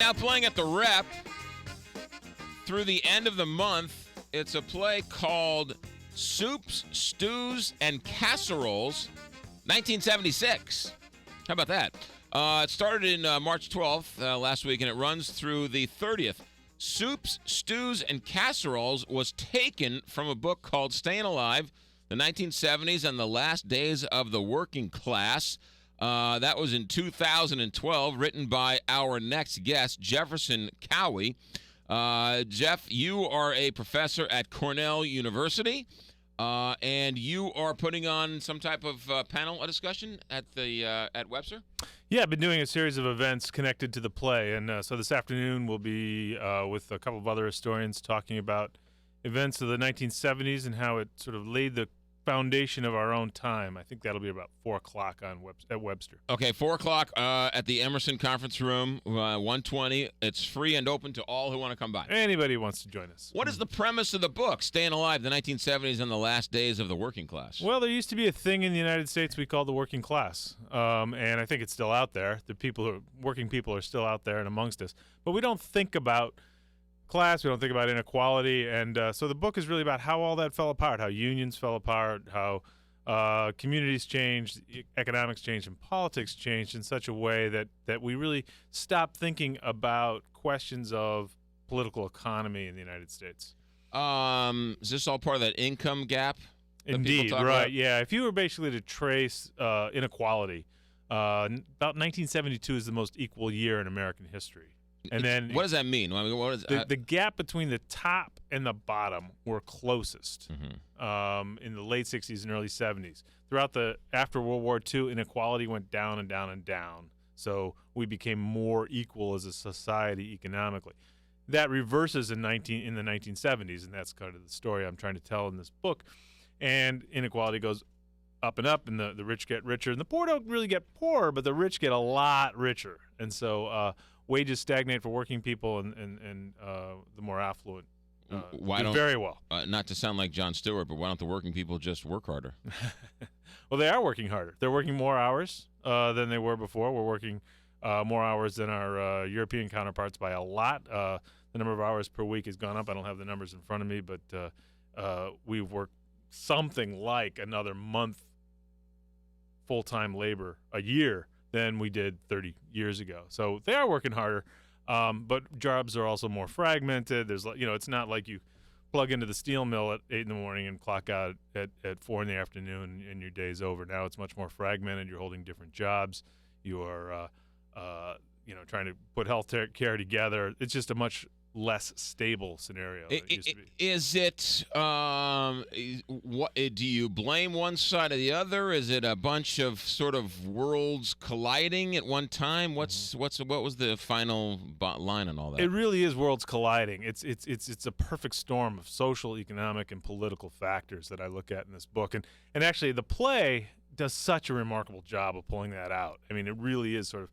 Now playing at the Rep through the end of the month. It's a play called Soups, Stews, and Casseroles, 1976. How about that? It started in March 12th last week, and it runs through the 30th. Soups, Stews, and Casseroles was taken from a book called Staying Alive, the 1970s and the Last Days of the Working Class. That was in 2012, written by our next guest, Jefferson Cowie. Jeff, you are a professor at Cornell University, and you are putting on some type of panel discussion at Webster? Yeah, I've been doing a series of events connected to the play, and so this afternoon we'll be with a couple of other historians talking about events of the 1970s and how it sort of laid the foundation of our own time. I think that'll be about 4 o'clock at Webster. Okay, 4 o'clock at the Emerson Conference Room, 120. It's free and open to all who want to come by. Anybody who wants to join us. What is the premise of the book, Staying Alive, the 1970s and the Last Days of the Working Class? Well, there used to be a thing in the United States we called the working class, and I think it's still out there. Working people are still out there and amongst us, but we don't think about class, we don't think about inequality, and so the book is really about how all that fell apart, how unions fell apart, how communities changed, economics changed, and politics changed in such a way that we really stopped thinking about questions of political economy in the United States. Is this all part of that income gap? Indeed, right, about? Yeah. If you were basically to trace inequality, about 1972 is the most equal year in American history. And then, what does that mean? I mean, what is the gap between the top and the bottom were closest in the late 60s and early 70s. After World War II, inequality went down and down and down. So we became more equal as a society economically. That reverses in the 1970s, and that's kind of the story I'm trying to tell in this book. And inequality goes up, and the rich get richer, and the poor don't really get poorer, but the rich get a lot richer. And so wages stagnate for working people, and the more affluent do very well. Not to sound like Jon Stewart, but why don't the working people just work harder? Well, they are working harder. They're working more hours than they were before. We're working more hours than our European counterparts by a lot. The number of hours per week has gone up. I don't have the numbers in front of me, but we've worked something like another month full-time labor a year than we did 30 years ago. So they are working harder, but jobs are also more fragmented. There's, it's not like you plug into the steel mill at 8 in the morning and clock out at 4 in the afternoon and your day's over. Now it's much more fragmented. You're holding different jobs. You are, trying to put health care together. It's just a much less stable scenario than it used to be. Is it, what do you blame one side or the other? Is it a bunch of sort of worlds colliding at one time? What was the final line on all that? It really is worlds colliding. It's a perfect storm of social, economic, and political factors that I look at in this book. And actually the play does such a remarkable job of pulling that out. I mean, it really is sort of,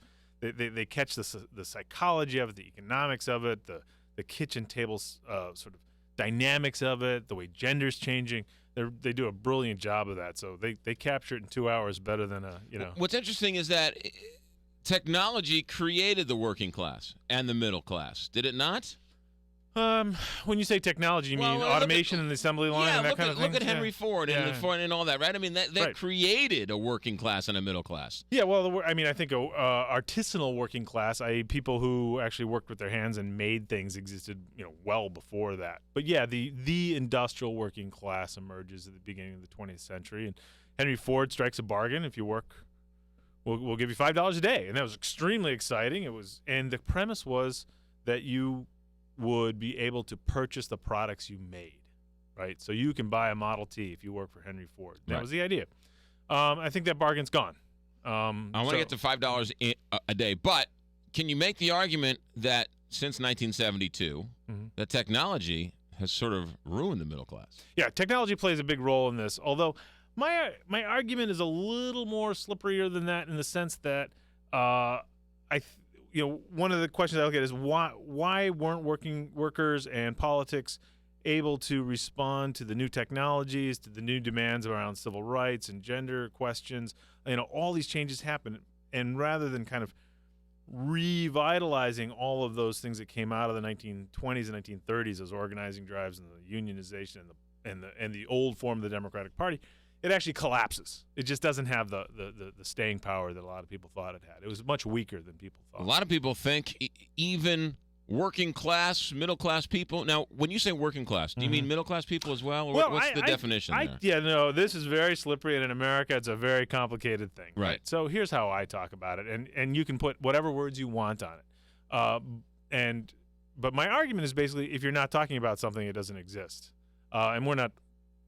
they catch the psychology of it, the economics of it, the kitchen table sort of dynamics of it, the way gender's changing. They do a brilliant job of that. So they capture it in 2 hours better than What's interesting is that technology created the working class and the middle class. Did it not? When you say technology, you mean automation and the assembly line and that kind of thing? Look at Henry Ford and all that, right? I mean, that created a working class and a middle class. Yeah, well, I think artisanal working class, i.e. people who actually worked with their hands and made things, existed, well before that. But yeah, the industrial working class emerges at the beginning of the 20th century, and Henry Ford strikes a bargain. If you work, we'll give you $5 a day, and that was extremely exciting. And the premise was that you would be able to purchase the products you made, right? So you can buy a Model T if you work for Henry Ford. That was the idea. I think that bargain's gone. I want to get to $5 a day, but can you make the argument that since 1972, that technology has sort of ruined the middle class? Yeah, technology plays a big role in this, although my argument is a little more slipperier than that in the sense that one of the questions I look at is why weren't workers and politics able to respond to the new technologies, to the new demands around civil rights and gender questions? All these changes happen, and rather than kind of revitalizing all of those things that came out of the 1920s and 1930s as organizing drives and the unionization and the old form of the Democratic Party, it actually collapses. It just doesn't have the staying power that a lot of people thought it had. It was much weaker than people thought. A lot of people think even working class, middle class people. Now, when you say working class, do you mean middle class people as well? Or what's the definition there? Yeah, no, this is very slippery, and in America, it's a very complicated thing. Right. So here's how I talk about it, and you can put whatever words you want on it. But my argument is basically, if you're not talking about something, it doesn't exist. And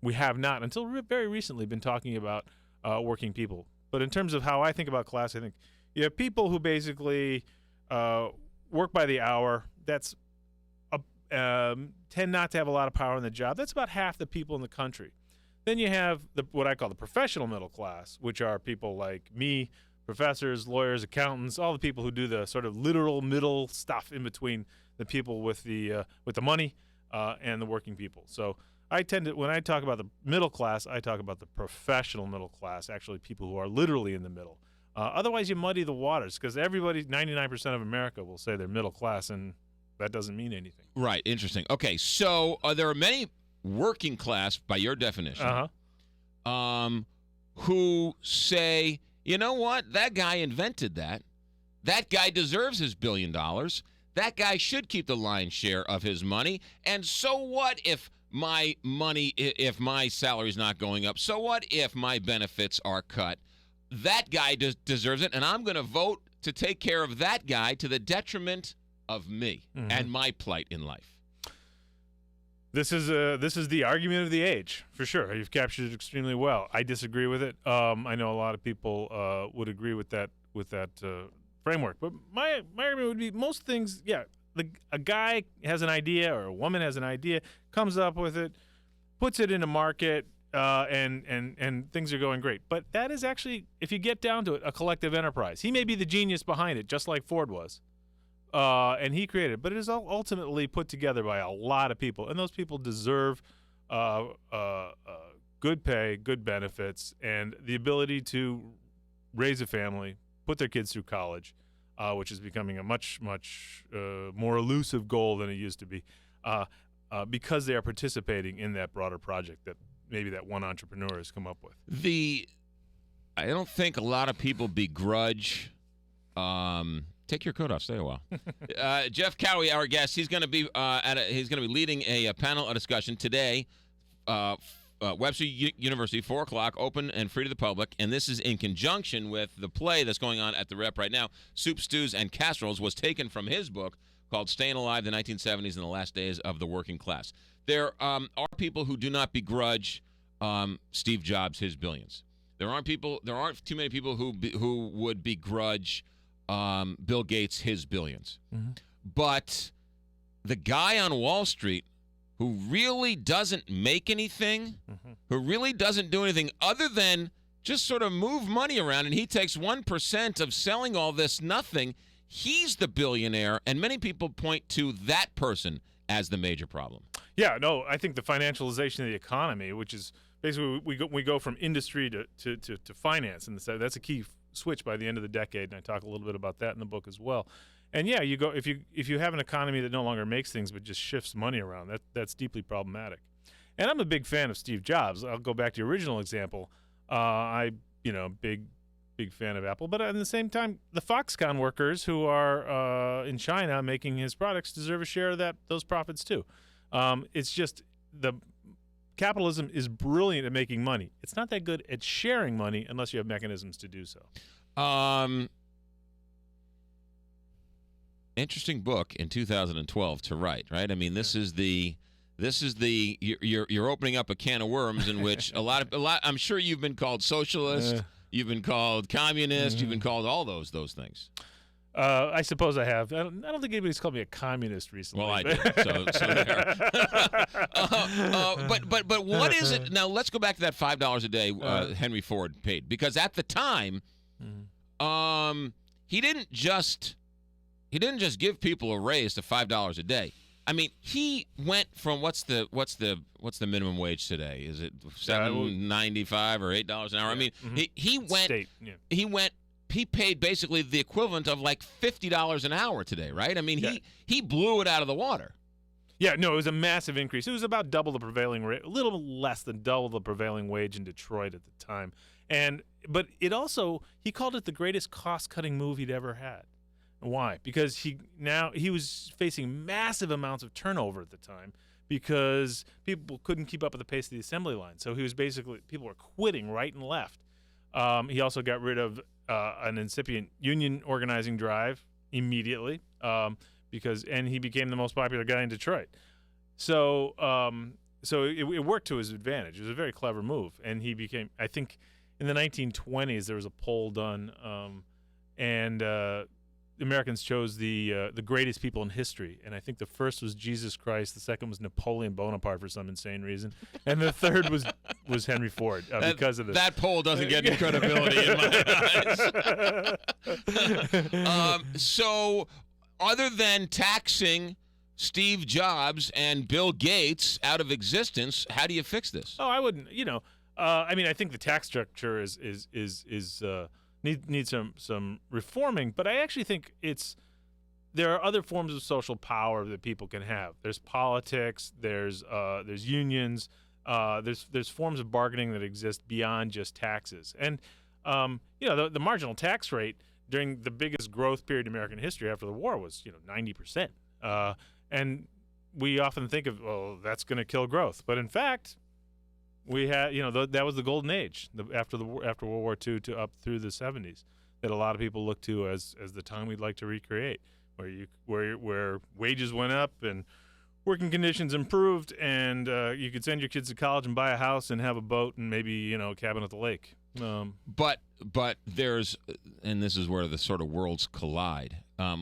we have not until very recently been talking about working people. But in terms of how I think about class, I think you have people who basically work by the hour. That's tend not to have a lot of power in the job. That's about half the people in the country. Then you have what I call the professional middle class, which are people like me, professors, lawyers, accountants, all the people who do the sort of literal middle stuff in between the people with the money and the working people. So I tend to, when I talk about the middle class, I talk about the professional middle class, actually people who are literally in the middle. Otherwise, you muddy the waters because 99% of America will say they're middle class, and that doesn't mean anything. Right. Interesting. Okay. So there are many working class, by your definition, who say, you know what? That guy invented that. That guy deserves his $1 billion. That guy should keep the lion's share of his money. And so what if my salary's not going up? So what if my benefits are cut? That guy deserves it, and I'm going to vote to take care of that guy to the detriment of me and my plight in life. This is the argument of the age, for sure. You've captured it extremely well. I disagree with it. I know a lot of people would agree with that framework. But my argument would be most things, a guy has an idea or a woman has an idea, comes up with it, puts it in a market, and things are going great. But that is actually, if you get down to it, a collective enterprise. He may be the genius behind it, just like Ford was. And he created it. But it is ultimately put together by a lot of people. And those people deserve good pay, good benefits, and the ability to raise a family, put their kids through college, which is becoming a much, much more elusive goal than it used to be, because they are participating in that broader project that maybe that one entrepreneur has come up with. I don't think a lot of people begrudge. Take your coat off. Stay a while. Jeff Cowie, our guest, he's going to be leading a panel discussion today. Webster University, 4 o'clock, open and free to the public. And this is in conjunction with the play that's going on at the Rep right now. Soup, Stews, and Casseroles was taken from his book called Staying Alive, the 1970s and the Last Days of the Working Class. There are people who do not begrudge Steve Jobs his billions. There aren't too many people who would begrudge Bill Gates his billions. But the guy on Wall Street who really doesn't make anything, who really doesn't do anything other than just sort of move money around, and he takes 1% of selling all this nothing, he's the billionaire, and many people point to that person as the major problem. Yeah, no, I think the financialization of the economy, which is basically we go from industry to finance, and that's a key switch by the end of the decade, and I talk a little bit about that in the book as well. And yeah, you go if you have an economy that no longer makes things but just shifts money around, that's deeply problematic. And I'm a big fan of Steve Jobs. I'll go back to your original example. Big fan of Apple, but at the same time, the Foxconn workers who are in China making his products deserve a share of those profits too. It's just the capitalism is brilliant at making money. It's not that good at sharing money unless you have mechanisms to do so. Interesting book in 2012 to write, right? I mean, this is you're opening up a can of worms in which a lot. I'm sure you've been called socialist, you've been called communist, you've been called all those things. I suppose I have. I don't think anybody's called me a communist recently. Well, I did. So there. But what is it? Now let's go back to that $5 a day Henry Ford paid, because at the time, he didn't just give people a raise to $5 a day. I mean, he went from what's the minimum wage today? Is it $7.95 or $8 an hour? I mean, he went he paid basically the equivalent of like $50 an hour today, right? I mean, Yeah. he blew it out of the water. Yeah, no, it was a massive increase. It was about double the prevailing rate, a little less than double the prevailing wage in Detroit at the time. But it also, he called it the greatest cost-cutting move he'd ever had. Why? Because he was facing massive amounts of turnover at the time because people couldn't keep up with the pace of the assembly line. So he was basically, people were quitting right and left. He also got rid of an incipient union organizing drive immediately. And he became the most popular guy in Detroit. So it worked to his advantage. It was a very clever move. And he became, I think, in the 1920s, there was a poll done, and Americans chose the greatest people in history. And I think the first was Jesus Christ, the second was Napoleon Bonaparte for some insane reason, and the third was Henry Ford because of this. That poll doesn't get any credibility in my eyes. So, other than taxing Steve Jobs and Bill Gates out of existence, how do you fix this? Oh, I wouldn't. I mean, I think the tax structure needs some reforming, but I actually think there are other forms of social power that people can have. There's politics. There's unions. There's forms of bargaining that exist beyond just taxes. And the marginal tax rate during the biggest growth period in American history after the war was 90%. And we often think of, well, that's going to kill growth, but in fact, we had that was the golden age after World War II to up through the 70s that a lot of people look to as the time we'd like to recreate, where wages went up and working conditions improved, and you could send your kids to college and buy a house and have a boat and maybe a cabin at the lake. But there's, and this is where the sort of worlds collide.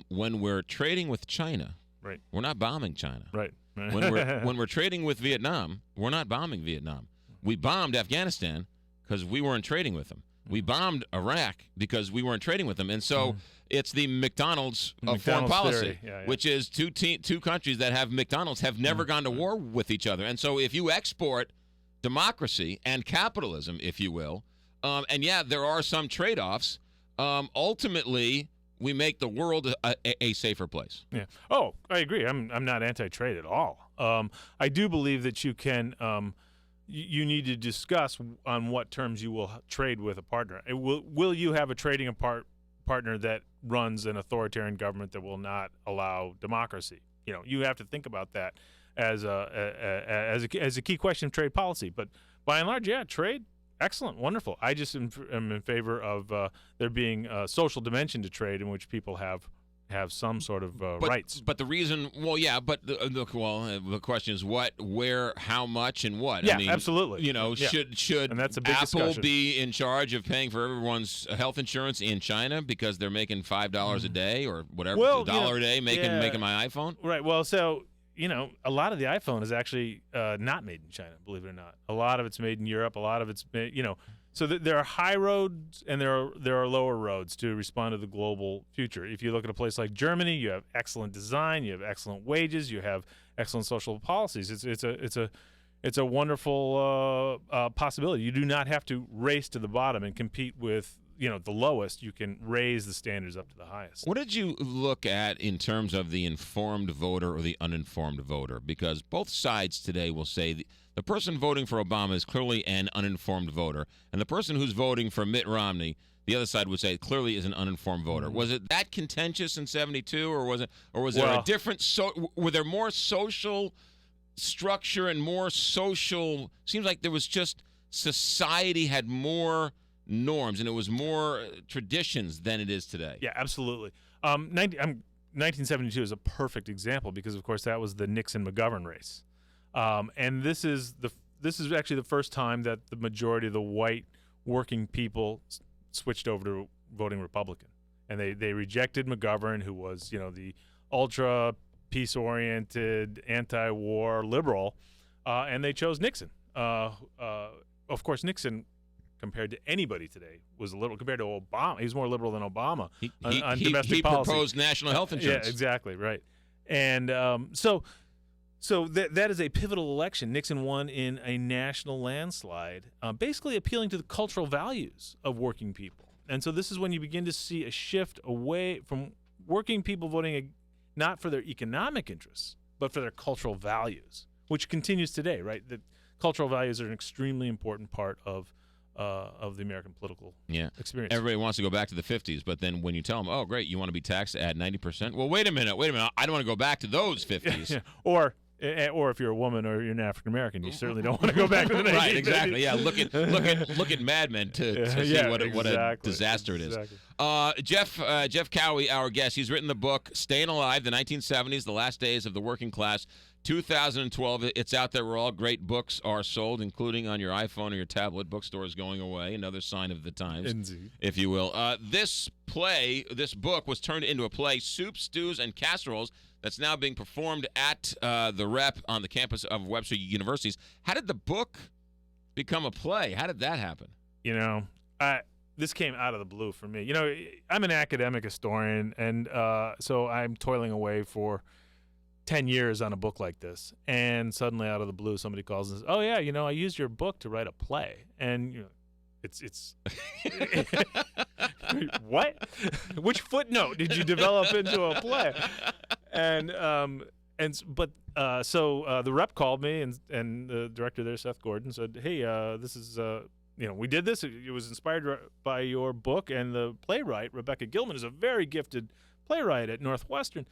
When we're trading with China, right, we're not bombing China. Right. when we're trading with Vietnam, we're not bombing Vietnam. We bombed Afghanistan because we weren't trading with them. We bombed Iraq because we weren't trading with them. And so it's the McDonald's of foreign policy, which is two countries that have McDonald's have never gone to war with each other. And so if you export democracy and capitalism, if you will, and there are some trade-offs, ultimately we make the world a safer place. Yeah. Oh, I agree. I'm not anti-trade at all. I do believe that you can you need to discuss on what terms you will trade with a partner. Will you have a trading partner that runs an authoritarian government that will not allow democracy? You have to think about that as a key question of trade policy. But by and large, trade, excellent, wonderful. I just am in favor of there being a social dimension to trade in which people have some sort of rights. But the reason, the question is what, where, how much, and what. Yeah, I mean, absolutely. Should and that's a big Apple discussion. be in charge of paying for everyone's health insurance in China because they're making $5 a day or whatever, $1 a day making my iPhone? Right. Well, so a lot of the iPhone is actually not made in China, believe it or not. A lot of it's made in Europe. A lot of it's made, So there are high roads and there are lower roads to respond to the global future. If you look at a place like Germany, you have excellent design, you have excellent wages, you have excellent social policies. It's a wonderful possibility. You do not have to race to the bottom and compete with the lowest. You can raise the standards up to the highest. What did you look at in terms of the informed voter or the uninformed voter? Because both sides today will say the person voting for Obama is clearly an uninformed voter, and the person who's voting for Mitt Romney, the other side would say clearly is an uninformed voter. Was it that contentious in '72, or was there a different? Were there more social structure and more social? Seems like there was just society had more norms and it was more traditions than it is today. Yeah, absolutely. 1972 is a perfect example because, of course, that was the Nixon-McGovern race. And this is actually the first time that the majority of the white working people switched over to voting Republican, and they rejected McGovern, who was the ultra peace-oriented, anti-war liberal, and they chose Nixon. Of course, Nixon, compared to anybody today, was a little compared to Obama. He was more liberal than Obama on domestic policy. He proposed national health insurance. Yeah, exactly right. And so that is a pivotal election. Nixon won in a national landslide, basically appealing to the cultural values of working people. And so this is when you begin to see a shift away from working people voting not for their economic interests, but for their cultural values, which continues today, right? The cultural values are an extremely important part of the American political experience. Everybody wants to go back to the 50s, but then when you tell them, oh, great, you want to be taxed at 90%? Well, wait a minute. I don't want to go back to those 50s. Yeah. Or if you're a woman or you're an African American, you certainly don't want to go back to the 1950s. Right, exactly. Yeah, look at Mad Men to see what a disaster it is. Jeff Cowie, our guest, he's written the book Staying Alive: The 1970s, The Last Days of the Working Class. 2012. It's out there where all great books are sold, including on your iPhone or your tablet. Bookstores going away. Another sign of the times, Indeed. If you will. This book was turned into a play, Soups, Stews, and Casseroles, that's now being performed at the Rep on the campus of Webster Universities. How did the book become a play? How did that happen? This came out of the blue for me. I'm an academic historian, and so I'm toiling away for 10 years on a book like this, and suddenly out of the blue somebody calls and says, oh yeah, I used your book to write a play. And it's what? Which footnote did you develop into a play? So the Rep called me, and the director there, Seth Gordon, said, hey, this is we did this. It was inspired by your book, and the playwright Rebecca Gilman is a very gifted playwright at Northwestern.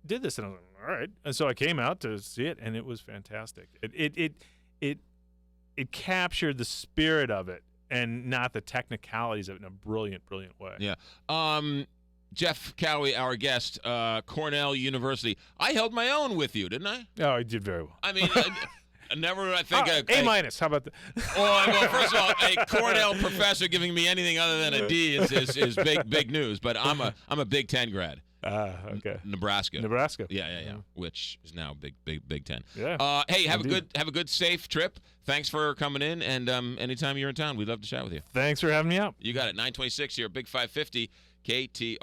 Did this, and I was like, all right. And so I came out to see it, and it was fantastic. It captured the spirit of it and not the technicalities of it in a brilliant way. Yeah. Jeff Cowie, our guest, Cornell University. I held my own with you, didn't I? Oh, I did very well. I mean, I think A-. How about that? Well, first of all, a Cornell professor giving me anything other than a D is big news. But I'm a Big Ten grad. Okay. Nebraska. Yeah. Which is now Big Ten. Yeah. Hey, have a good, safe trip. Thanks for coming in, and anytime you're in town, we'd love to chat with you. Thanks for having me out. You got it. 926 here, Big 550 KTR.